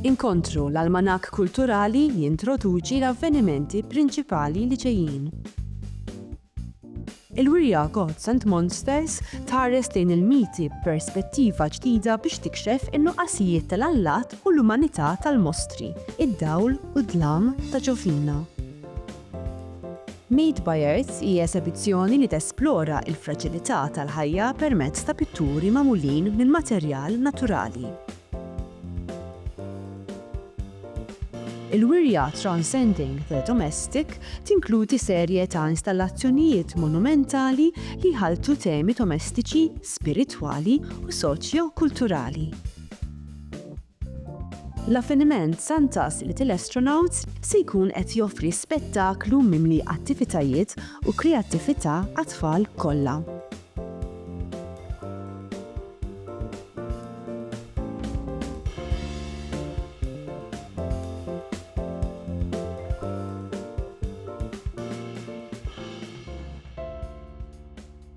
Inkontru l-almanak kulturali jintroduċi l-avvenimenti prinċipali li ġejjin. Il-wirja Gods and Monsters tħares lejn il-miti b'perspettiva ġdida biex tikxef in-nuqqasijiet tal-allat u l-umanità tal-mostri, id-dawl u d-dlam ta' ġovina. Made by Earth hija eżibizzjoni li tesplora l-fraġilità tal-ħajja permezz ta' pitturi magħmulin minn materjal naturali. Il-wirja Transcending the Domestic tinkludi serje ta' installazzjonijiet monumentali li ħaltu temi domestiċi, spiritwali u soċjo-kulturali. L-avveniment Santa's Little Astronauts se jkun qed joffri spettaklu mimli attivitajiet u kreattività għat-tfal kollha.